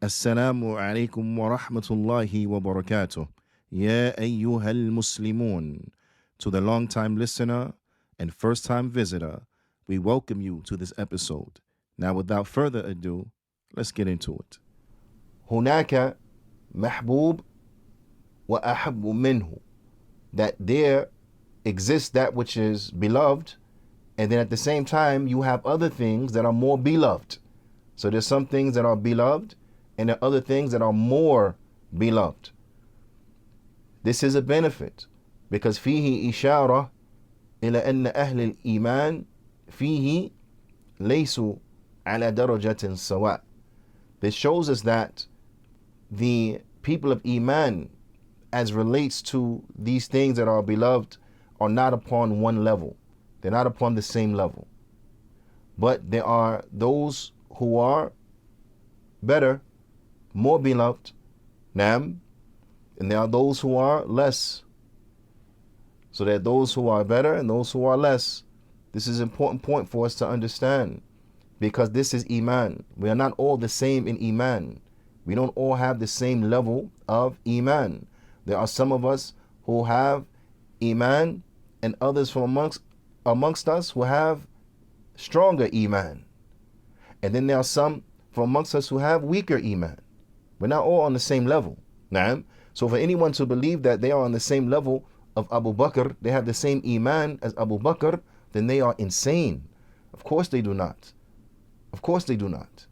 Assalamu alaikum wa rahmatullahi wa barakatuh. Ya ayyuhal muslimun. To the long-time listener and first-time visitor, we welcome you to this episode. Now, without further ado, let's get into it. هناك محبوب وأحب منه. That there exists that which is beloved, and then at the same time, you have other things that are more beloved. So there's some things that are beloved, and there are other things that are more beloved. This is a benefit because فيه إشارة إلى أن أهل الإيمان فيه ليسوا على درجة سواء. This shows us that the people of Iman, as relates to these things that are beloved, are not upon one level. They're not upon the same level. But there are those who are better, more beloved, and there are those who are less. So there are those who are better and those who are less. This is an important point for us to understand, because this is Iman. We are not all the same in Iman. We don't all have the same level of Iman. There are some of us who have Iman, and others from amongst us who have stronger Iman. And then there are some from amongst us who have weaker Iman. We're not all on the same level. So for anyone to believe that they are on the same level of Abu Bakr, they have the same Iman as Abu Bakr, then they are insane. Of course they do not. Of course they do not.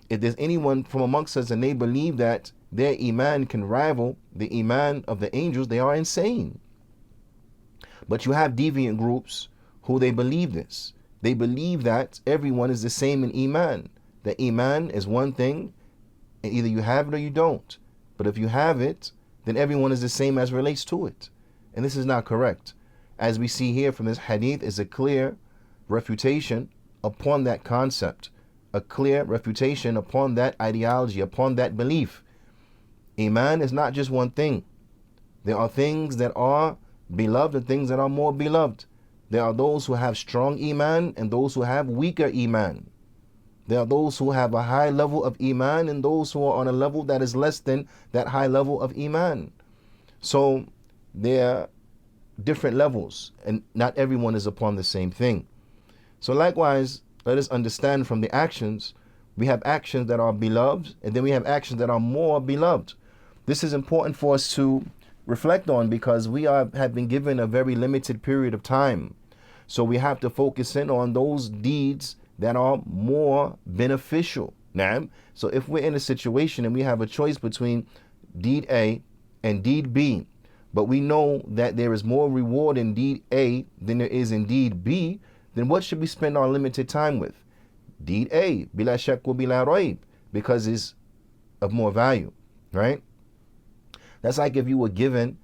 If there's anyone from amongst us and they believe that their Iman can rival the Iman of the angels, they are insane. But you have deviant groups who they believe this. They believe that everyone is the same in Iman. That Iman is one thing, and either you have it or you don't. But if you have it, then everyone is the same as relates to it. And this is not correct. As we see here from this hadith is a clear refutation upon that concept, a clear refutation upon that ideology, upon that belief. Iman is not just one thing. There are things that are beloved and things that are more beloved. There are those who have strong Iman and those who have weaker Iman. There are those who have a high level of Iman and those who are on a level that is less than that high level of Iman. So there are different levels, and not everyone is upon the same thing. So likewise, let us understand from the actions, we have actions that are beloved, and then we have actions that are more beloved. This is important for us to reflect on, because we have been given a very limited period of time. So we have to focus in on those deeds that are more beneficial. So if we're in a situation and we have a choice between deed A and deed B, but we know that there is more reward in deed A than there is in deed B, then what should we spend our limited time with? Deed A, bila shak wa bila raib, because it's of more value, right? That's like if you were given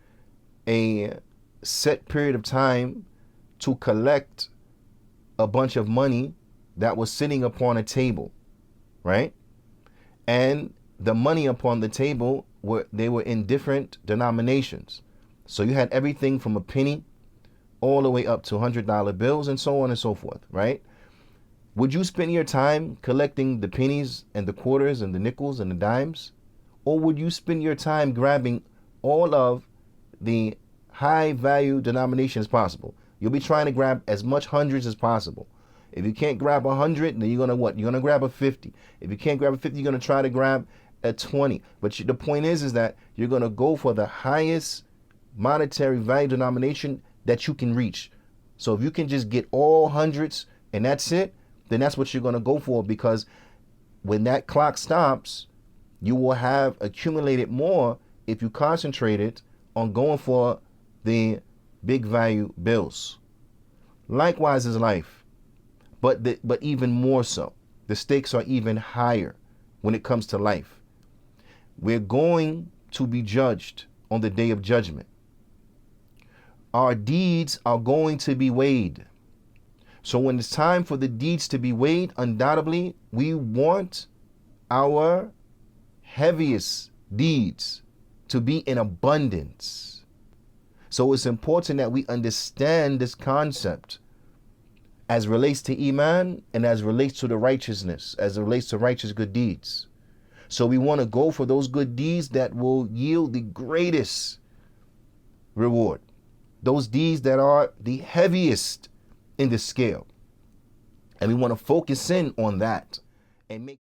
a set period of time to collect a bunch of money that was sitting upon a table, right? And the money upon the table they were in different denominations. So you had everything from a penny all the way up to $100 bills and so on and so forth, right? Would you spend your time collecting the pennies and the quarters and the nickels and the dimes? Or would you spend your time grabbing all of the high value denominations possible? You'll be trying to grab as much hundreds as possible. If you can't grab 100, then you're going to what? You're going to grab a 50. If you can't grab a 50, you're going to try to grab a 20. But the point is that you're going to go for the highest monetary value denomination that you can reach. So if you can just get all hundreds and that's it, then that's what you're going to go for, because when that clock stops, you will have accumulated more if you concentrated on going for the big value bills. Likewise is life. But even more so, the stakes are even higher when it comes to life. We're going to be judged on the day of judgment. Our deeds are going to be weighed. So when it's time for the deeds to be weighed, undoubtedly, we want our heaviest deeds to be in abundance. So it's important that we understand this concept as relates to Iman and as relates to the righteousness, as it relates to righteous good deeds. So we want to go for those good deeds that will yield the greatest reward. Those deeds that are the heaviest in the scale. And we want to focus in on that and make